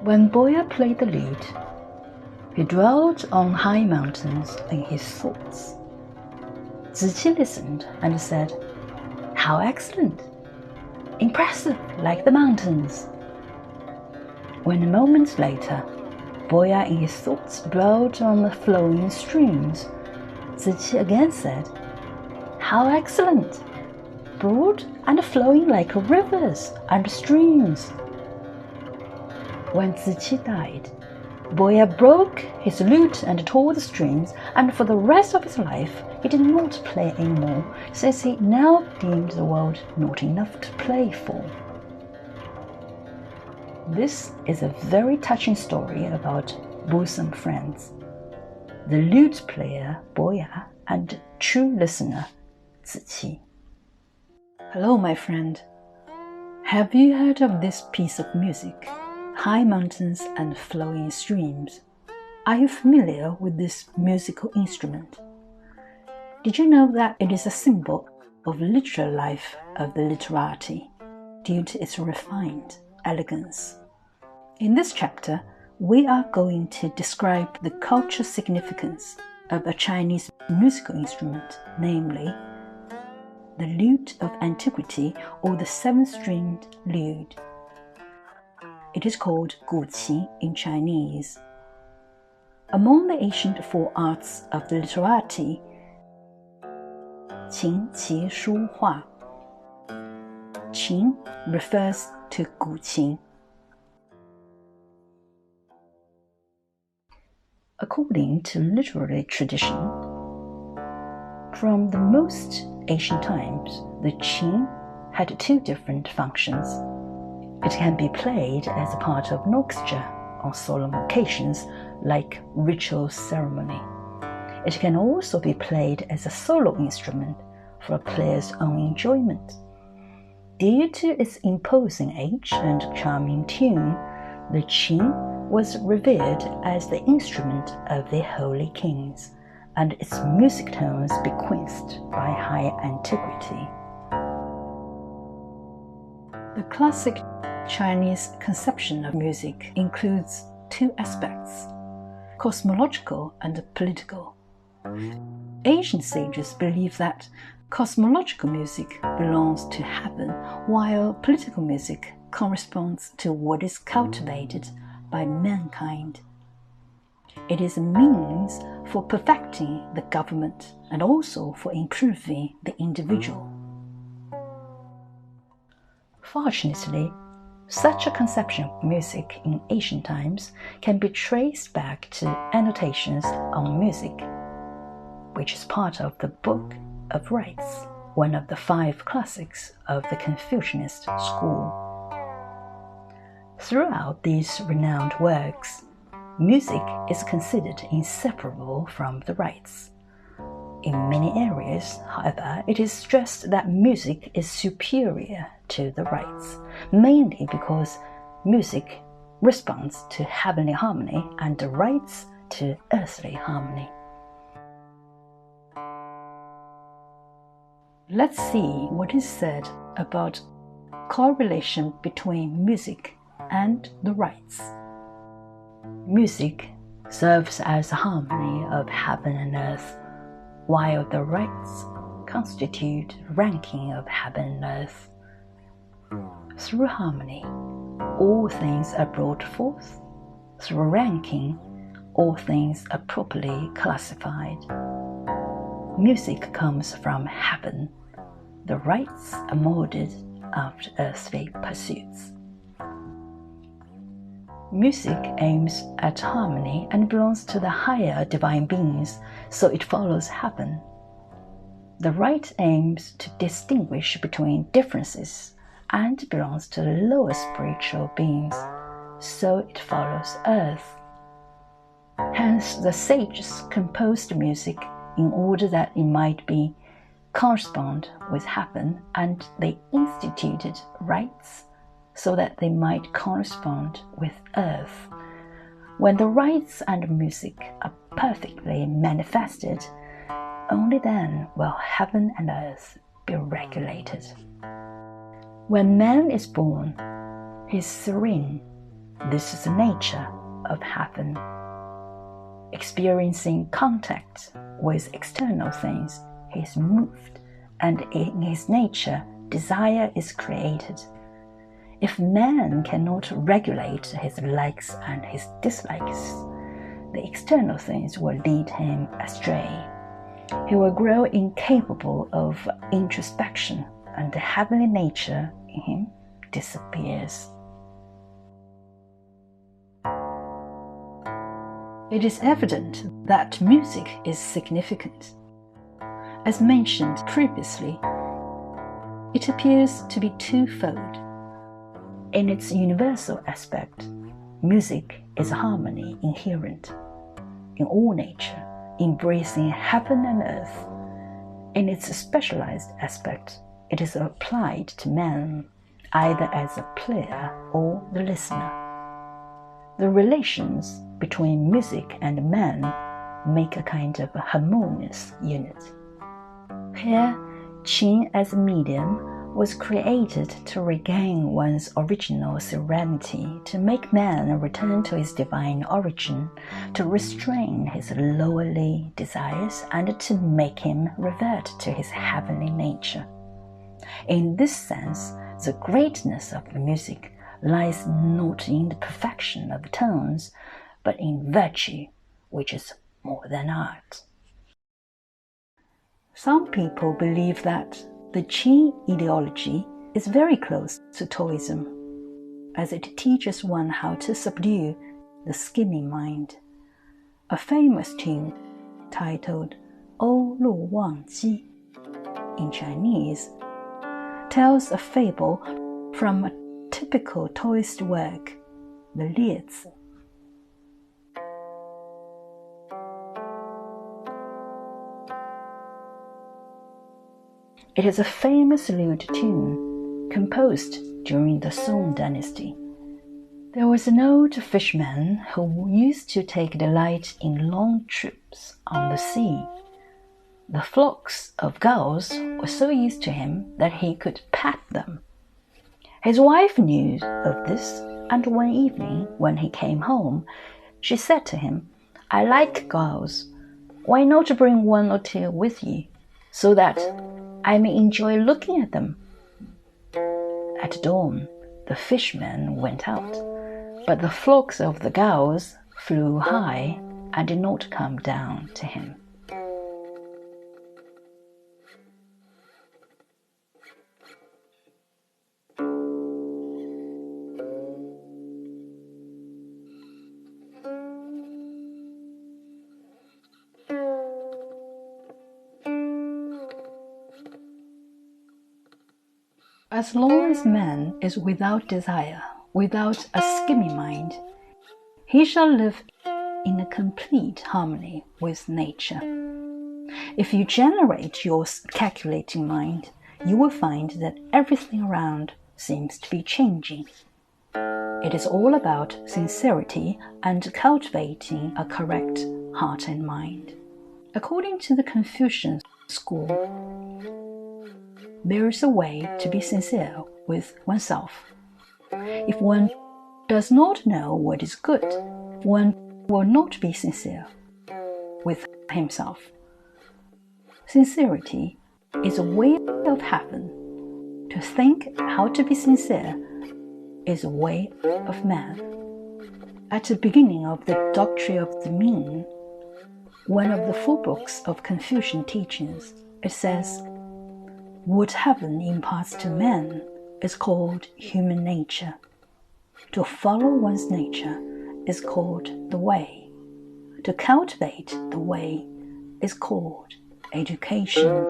When Boya played the lute, he dwelt on high mountains in his thoughts. Guqin listened and said, "How excellent! Impressive like the mountains." When a moment later, Boya in his thoughts dwelt on the flowing streams, Guqin again said, "How excellent! Broad and flowing like rivers and streams." When Guqin died, Boya broke his lute and tore the strings, and for the rest of his life he did not play anymore, since he now deemed the world not enough to play for. This is a very touching story about bosom friends, the lute player Boya and true listener Guqin. Hello, my friend. Have you heard of this piece of music? High mountains and flowing streams. Are you familiar with this musical instrument? Did you know that it is a symbol of literal life of the literati due to its refined elegance? In this chapter, we are going to describe the cultural significance of a Chinese musical instrument, namely the lute of antiquity, or the seven-stringed lute. It is called Guqin in Chinese. Among the ancient four arts of the literati, Qin, Qi, Shu, Hua, Qin refers to Guqin. According to literary tradition, from the most ancient times, the Qin had two different functions. It can be played as a part of an orchestra on solemn occasions like ritual ceremony. It can also be played as a solo instrument for a player's own enjoyment. Due to its imposing age and charming tune, the Qin was revered as the instrument of the holy kings, and its music tones bequeathed by high antiquity. The classic Chinese conception of music includes two aspects, cosmological and political. Ancient sages believe that cosmological music belongs to heaven, while political music corresponds to what is cultivated by mankind. It is a means for perfecting the government and also for improving the individual. Fortunately, such a conception of music in ancient times can be traced back to annotations on music, which is part of the Book of Rites, one of the 5 classics of the Confucianist school. Throughout these renowned works, music is considered inseparable from the rites. In many areas, however, it is stressed that music is superior to the rites, mainly because music responds to heavenly harmony and the rites to earthly harmony. Let's see what is said about correlation between music and the rites. Music serves as a harmony of heaven and earth, while the rites constitute ranking of heaven and earth. Through harmony, all things are brought forth. Through ranking, all things are properly classified. Music comes from heaven. The rites are molded after earthly pursuits. Music aims at harmony and belongs to the higher divine beings, so it follows heaven. The rite aims to distinguish between differences and belongs to the lower spiritual beings, so it follows earth. Hence, the sages composed music in order that it might be correspond with heaven, and they instituted rites so that they might correspond with earth. When the rites and music are perfectly manifested, only then will heaven and earth be regulated. When man is born, he is serene, This is the nature of heaven. Experiencing contact with external things, he is moved, and in his nature, desire is created. If man cannot regulate his likes and his dislikes, the external things will lead him astray. He will grow incapable of introspection, and the heavenly nature in him disappears. It is evident that music is significant. As mentioned previously, it appears to be twofold. In its universal aspect, music is a harmony inherent in all nature, embracing heaven and earth. In its specialized aspect, it is applied to man, either as a player or the listener. The relations between music and man make a kind of a harmonious unit. Here, Qin as a medium was created to regain one's original serenity, to make man return to his divine origin, to restrain his lowly desires, and to make him revert to his heavenly nature. In this sense, the greatness of the music lies not in the perfection of the tones, but in virtue, which is more than art. Some people believe that the Qi ideology is very close to Taoism, as it teaches one how to subdue the skimming mind. A famous tune titled "O Lu Wang Ji" in Chinese tells a fable from a typical Taoist work, the Lute. It is a famous lute tune composed during the Song dynasty. There was an old fisherman who used to take delight in long trips on the sea. The flocks of gulls were so used to him that he could pet them. His wife knew of this, and one evening when he came home, she said to him, "I like gulls. Why not bring one or two with you, so that I may enjoy looking at them?" At dawn, the fisherman went out, but the flocks of the gulls flew high and did not come down to him. As long as man is without desire, without a skimming mind, he shall live in a complete harmony with nature. If you generate your calculating mind, you will find that everything around seems to be changing. It is all about sincerity and cultivating a correct heart and mind. According to the Confucian school, there is a way to be sincere with oneself. If one does not know what is good, one will not be sincere with himself. Sincerity is a way of heaven. To think how to be sincere is a way of man. At the beginning of the Doctrine of the Mean, one of the 4 books of Confucian teachings, it says, "What heaven imparts to man is called human nature. To follow one's nature is called the way. To cultivate the way is called education."